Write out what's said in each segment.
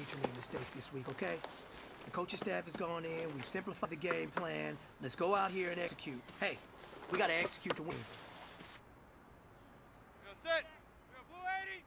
repeat your mistakes this week, okay? The coaching staff has gone in. We've simplified the game plan. Let's go out here and execute. Hey, we got to execute to win. Set. Blue 80.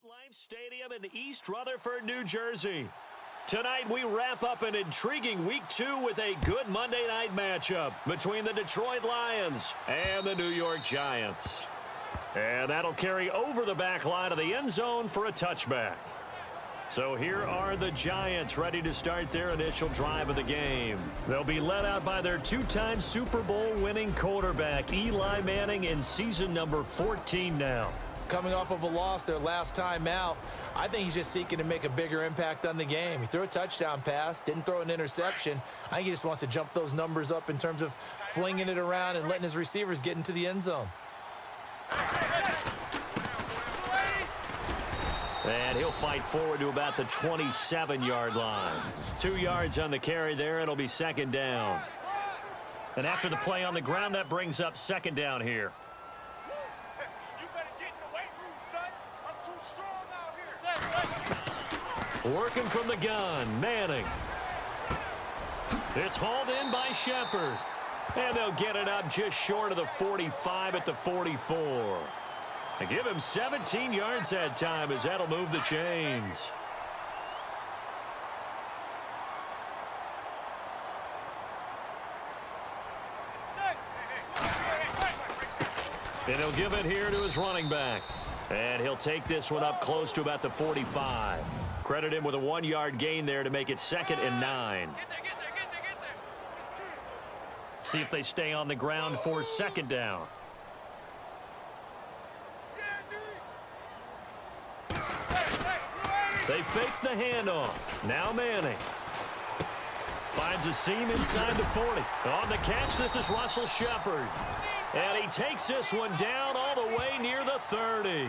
Life Stadium in East Rutherford, New Jersey. Tonight we wrap up an intriguing Week 2 with a good Monday night matchup between the Detroit Lions and the New York Giants. And that'll carry over the back line of the end zone for a touchback. So here are the Giants ready to start their initial drive of the game. They'll be led out by their two-time Super Bowl winning quarterback, Eli Manning, in season number 14 now. Coming off of a loss their last time out, I think he's just seeking to make a bigger impact on the game. He threw a touchdown pass, didn't throw an interception. I think he just wants to jump those numbers up in terms of flinging it around and letting his receivers get into the end zone. And he'll fight forward to about the 27-yard line. 2 yards on the carry there. It'll be second down. And after the play on the ground, that brings up second down here. Working from the gun, Manning. It's hauled in by Shepard. And they'll get it up just short of the 45 at the 44. And give him 17 yards that time as that'll move the chains. And he'll give it here to his running back. And he'll take this one up close to about the 45. Credit him with a 1-yard gain there to make it 2nd and 9. See if they stay on the ground for second down. They fake the handoff. Now Manning. Finds a seam inside the 40. On the catch, this is Russell Shepard. And he takes this one down all the way near the 30.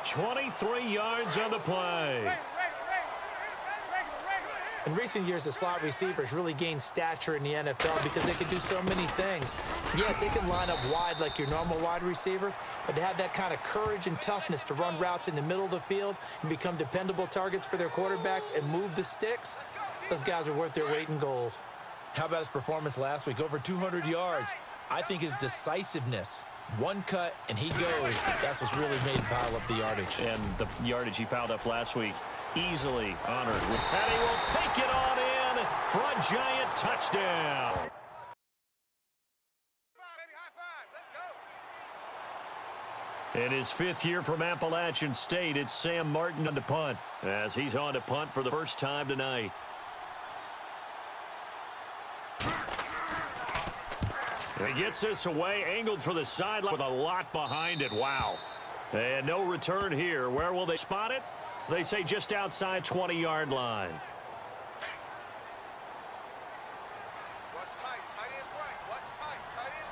23 yards on the play. In recent years, the slot receivers really gained stature in the NFL because they can do so many things. Yes, they can line up wide like your normal wide receiver, but to have that kind of courage and toughness to run routes in the middle of the field and become dependable targets for their quarterbacks and move the sticks, those guys are worth their weight in gold. How about his performance last week? Over 200 yards. I think his decisiveness, one cut and he goes, that's what's really made him pile up the yardage. And the yardage he piled up last week, easily honored. And he will take it on in for a Giant touchdown. In his 5th year from Appalachian State, it's Sam Martin on to punt, as he's on to punt for the first time tonight. He gets this away, angled for the sideline with a lot behind it. Wow. And no return here. Where will they spot it? They say just outside 20-yard line. Watch tight. Tight is right. Watch tight. Tight is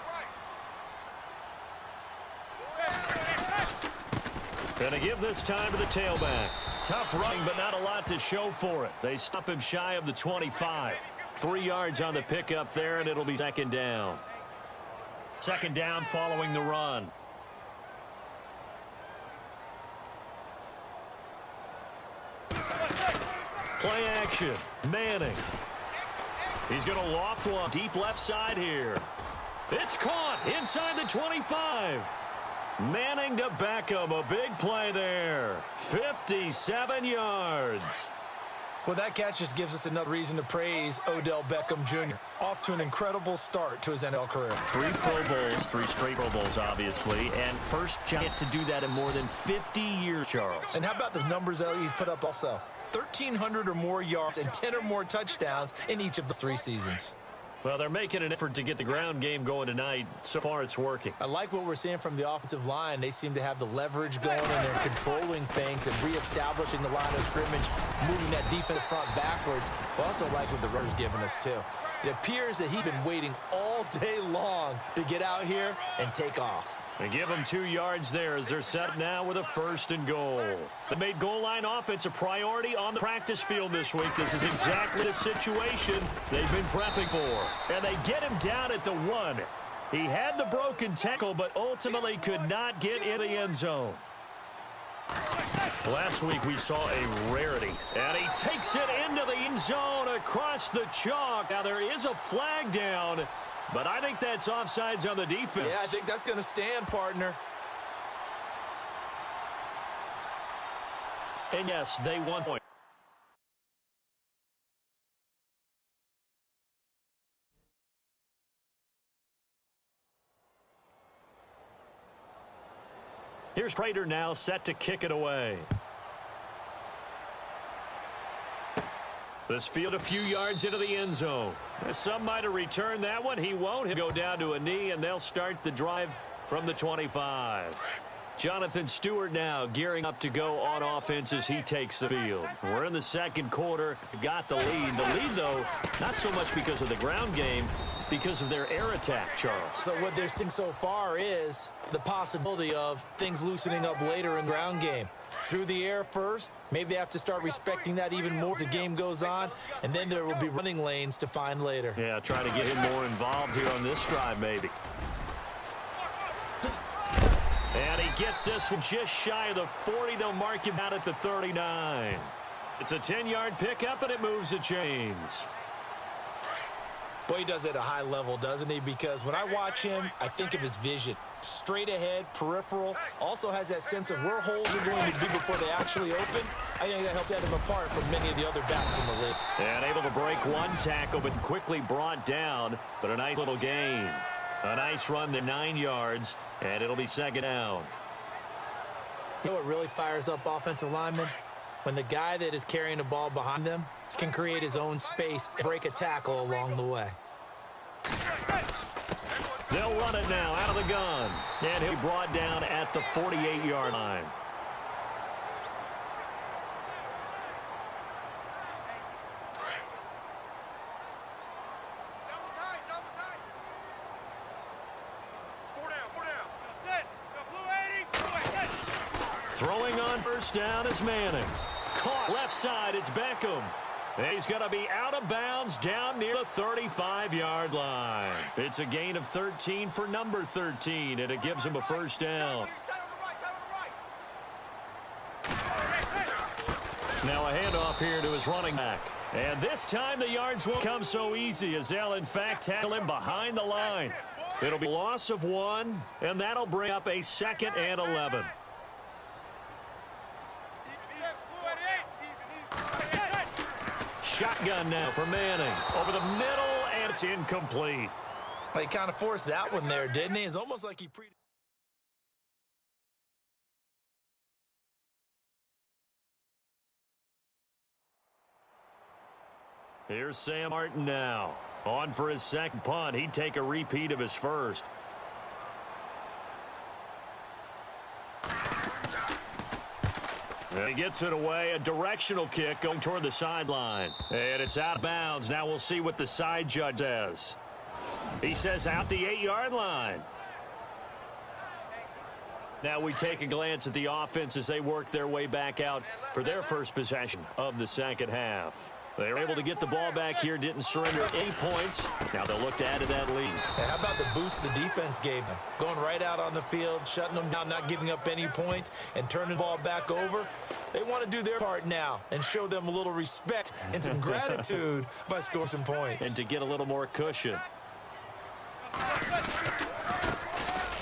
right. Gonna give this time to the tailback. Tough running, but not a lot to show for it. They stop him shy of the 25. 3 yards on the pickup there, and it'll be second down. Second down following the run. Play action. Manning. He's going to loft one deep left side here. It's caught inside the 25. Manning to Beckham. A big play there. 57 yards. Well, that catch just gives us another reason to praise Odell Beckham Jr. Off to an incredible start to his NFL career. 3 Pro Bowls, 3 straight Pro Bowls, obviously, and first Giant to do that in more than 50 years, Charles. And how about the numbers that he's put up also? 1,300 or more yards and 10 or more touchdowns in each of the 3 seasons. Well, they're making an effort to get the ground game going tonight. So far, it's working. I like what we're seeing from the offensive line. They seem to have the leverage going, and they're controlling things and reestablishing the line of scrimmage, moving that defensive front backwards. I also like what the runner's giving us, too. It appears that he's been waiting all day long to get out here and take off. They give him 2 yards there as they're set now with a 1st and goal. They made goal line offense a priority on the practice field this week. This is exactly the situation they've been prepping for. And they get him down at the 1. He had the broken tackle, but ultimately could not get in the end zone. Last week we saw a rarity, and he takes it into the end zone across the chalk. Now there is a flag down, but I think that's offsides on the defense. Yeah, I think that's going to stand, partner. And yes, they won point. Here's Prater now set to kick it away. This field a few yards into the end zone. Some might have returned that one. He won't. He'll go down to a knee, and they'll start the drive from the 25. Jonathan Stewart now gearing up to go on offense as he takes the field. We're in the second quarter. Got the lead. The lead, though, not so much because of the ground game, because of their air attack, Charles. So what they're seeing so far is the possibility of things loosening up later in the ground game. Through the air first, maybe they have to start respecting that even more as the game goes on, and then there will be running lanes to find later. Yeah, try to get him more involved here on this drive, maybe. And he gets this one just shy of the 40. They'll mark him out at the 39. It's a 10-yard pickup, and it moves the chains. Boy, he does it at a high level, doesn't he? Because when I watch him, I think of his vision. Straight ahead, peripheral, also has that sense of where holes are going to be before they actually open. I think that helped set him apart from many of the other backs in the league. And able to break one tackle, but quickly brought down. But a nice little gain. A nice run to 9 yards, and it'll be second down. You know what really fires up offensive linemen? When the guy that is carrying the ball behind them can create his own space and break a tackle along the way. They'll run it now out of the gun. And he'll be brought down at the 48-yard line. Double tight, double tight. 4 down, 4 down. Throwing on first down is Manning. Caught left side, it's Beckham. And he's going to be out of bounds down near the 35-yard line. It's a gain of 13 for number 13, and it gives him a first down. Now a handoff here to his running back. And this time the yards won't come so easy as they'll, in fact, tackle him behind the line. It'll be a loss of 1, and that'll bring up a 2nd and 11. Shotgun now for Manning. Over the middle, and it's incomplete. He kind of forced that one there, didn't he? It's almost like he Here's Sam Martin now. On for his second punt. He'd take a repeat of his first. And he gets it away. A directional kick going toward the sideline. And it's out of bounds. Now we'll see what the side judge says. He says out the 8-yard line. Now we take a glance at the offense as they work their way back out for their first possession of the second half. They were able to get the ball back here, didn't surrender any points. Now they'll look to add to that lead. How about the boost the defense gave them? Going right out on the field, shutting them down, not giving up any points, and turning the ball back over. They want to do their part now and show them a little respect and some gratitude by scoring some points. And to get a little more cushion.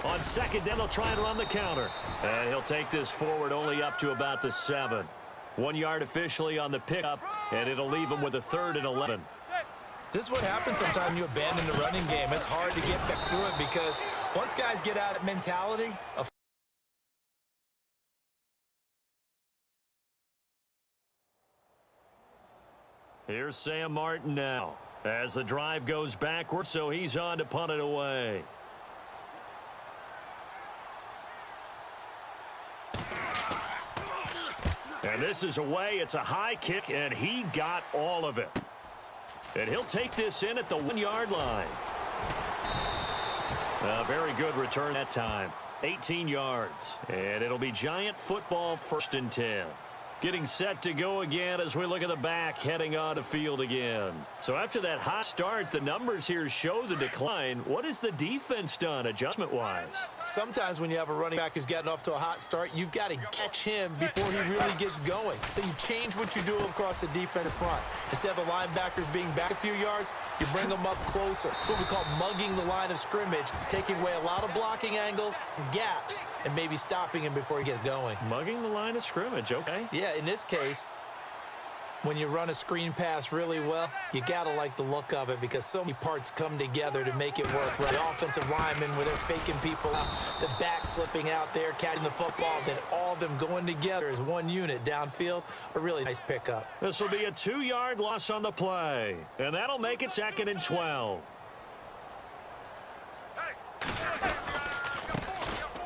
On second down, they'll try and run the counter. And he'll take this forward only up to about the 7. 1 yard officially on the pickup, and it'll leave him with a 3rd and 11. This is what happens sometimes you abandon the running game. It's hard to get back to it because once guys get out of mentality of Here's Sam Martin now as the drive goes backwards, so he's on to punt it away. And this is away. It's a high kick, and he got all of it. And he'll take this in at the 1 yard line. A very good return that time. 18 yards. And it'll be Giant football, 1st and 10. Getting set to go again as we look at the back, heading on the field again. So after that hot start, the numbers here show the decline. What has the defense done adjustment-wise? sometimes when you have a running back who's gotten off to a hot start, you've got to catch him before he really gets going. So you change what you do across the defensive front. Instead of the linebackers being back a few yards, you bring them up closer. It's what we call mugging the line of scrimmage, taking away a lot of blocking angles and gaps, and maybe stopping him before he gets going. Mugging the line of scrimmage, okay. Yeah, in this case, when you run a screen pass really well, you got to like the look of it because so many parts come together to make it work. Right? The offensive linemen where they're faking people out, the back slipping out there, catching the football, then all of them going together as one unit downfield. A really nice pickup. This will be a 2-yard loss on the play, and that'll make it 2nd and 12.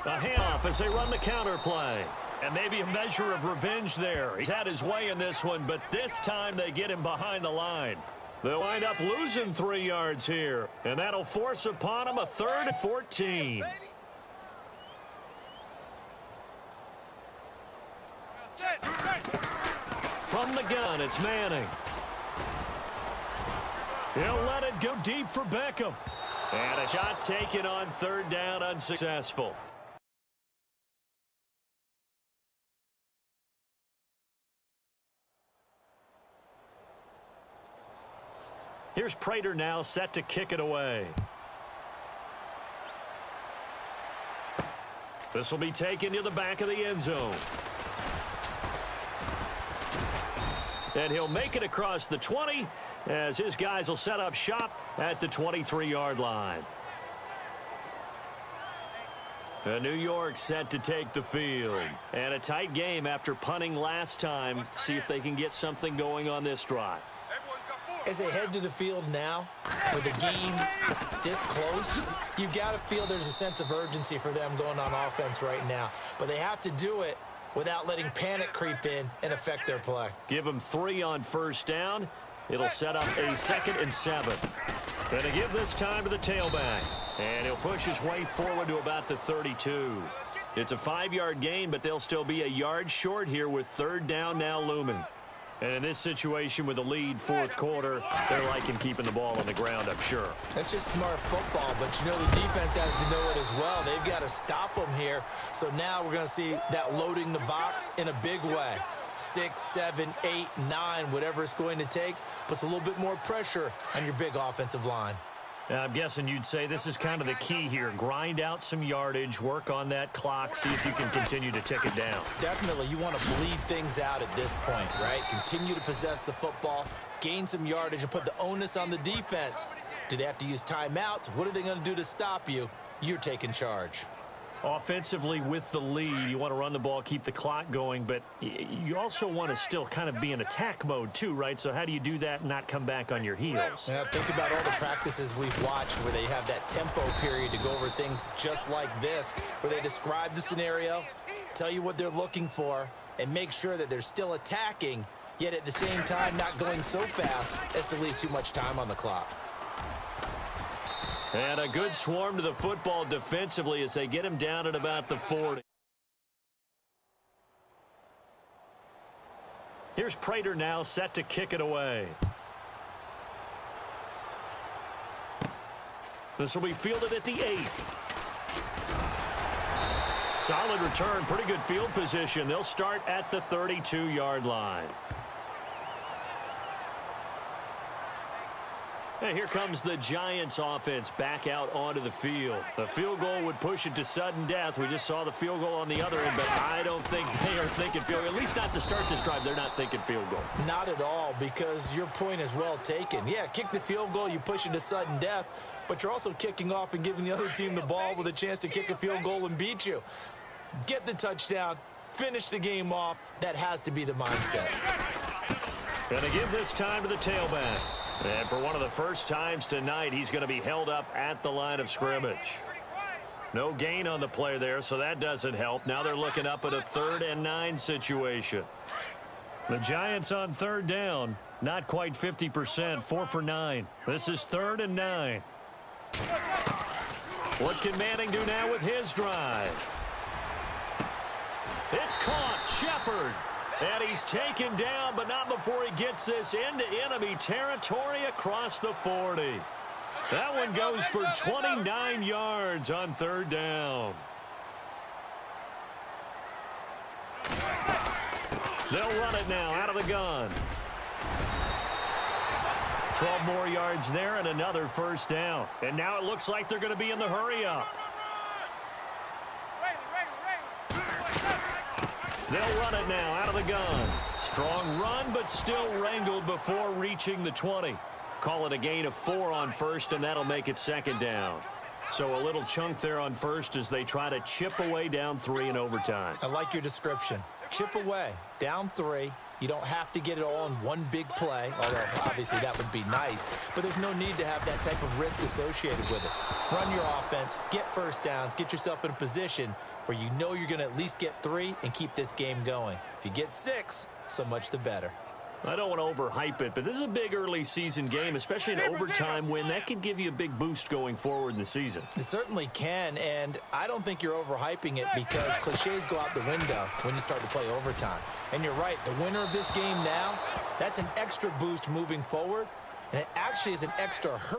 A handoff as they run the counter play. And maybe a measure of revenge there. He's had his way in this one, but this time they get him behind the line. They'll wind up losing 3 yards here, and that'll force upon him a 3rd and 14. From the gun, it's Manning. He'll let it go deep for Beckham. And a shot taken on 3rd down, unsuccessful. Here's Prater now set to kick it away. This will be taken to the back of the end zone. And he'll make it across the 20 as his guys will set up shop at the 23-yard line. And New York set to take the field. And a tight game after punting last time. See if they can get something going on this drive. As they head to the field now, with the game this close, you've got to feel there's a sense of urgency for them going on offense right now. But they have to do it without letting panic creep in and affect their play. Give them 3 on 1st down. It'll set up a 2nd and 7. Going to give this time to the tailback. And he'll push his way forward to about the 32. It's a 5-yard gain, but they'll still be a yard short here with 3rd down now looming. And in this situation with the lead 4th quarter, they're liking keeping the ball on the ground, I'm sure. That's just smart football, but you know the defense has to know it as well. They've got to stop them here. So now we're going to see that loading the box in a big way. 6, 7, 8, 9, whatever it's going to take, puts a little bit more pressure on your big offensive line. I'm guessing you'd say this is kind of the key here. Grind out some yardage, work on that clock, see if you can continue to tick it down. Definitely. You want to bleed things out at this point, right? Continue to possess the football, gain some yardage, and put the onus on the defense. Do they have to use timeouts? What are they going to do to stop you? You're taking charge. Offensively with the lead, you want to run the ball, keep the clock going, but you also want to still kind of be in attack mode too, right? So how do you do that and not come back on your heels? Yeah, think about all the practices we've watched where they have that tempo period to go over things just like this, where they describe the scenario, tell you what they're looking for, and make sure that they're still attacking, yet at the same time not going so fast as to leave too much time on the clock. And a good swarm to the football defensively as they get him down at about the 40. Here's Prater now set to kick it away. This will be fielded at the 8. Solid return, pretty good field position. They'll start at the 32-yard line. And here comes the Giants offense back out onto the field. The field goal would push it to sudden death. We just saw the field goal on the other end, but I don't think they are thinking field goal. At least not to start this drive. They're not thinking field goal. Not at all, because your point is well taken. Yeah, kick the field goal, you push it to sudden death, but you're also kicking off and giving the other team the ball with a chance to kick a field goal and beat you. Get the touchdown, finish the game off. That has to be the mindset. Going to give this time to the tailback. And for one of the first times tonight, he's going to be held up at the line of scrimmage. No gain on the play there, so that doesn't help. Now they're looking up at a 3rd and 9 situation. The Giants on 3rd down, not quite 50%, 4 for 9. This is 3rd and 9. What can Manning do now with his drive? It's caught. Shepard. And he's taken down, but not before he gets this into enemy territory across the 40. That one goes for 29 yards on 3rd down. They'll run it now out of the gun. 12 more yards there and another 1st down. And now it looks like they're going to be in the hurry-up. They'll run it now out of the gun. Strong run, but still wrangled before reaching the 20. Call it a gain of 4 on 1st, and that'll make it 2nd down. So a little chunk there on 1st as they try to chip away down 3 in overtime. I like your description. Chip away, down 3. You don't have to get it all in one big play, although obviously that would be nice, but there's no need to have that type of risk associated with it. Run your offense, get 1st downs, get yourself in a position where you know you're going to at least get 3 and keep this game going. If you get 6, so much the better. I don't want to overhype it, but this is a big early season game, especially an overtime win. That could give you a big boost going forward in the season. It certainly can, and I don't think you're overhyping it because cliches go out the window when you start to play overtime. And you're right, the winner of this game now, that's an extra boost moving forward, and it actually is an extra hurt.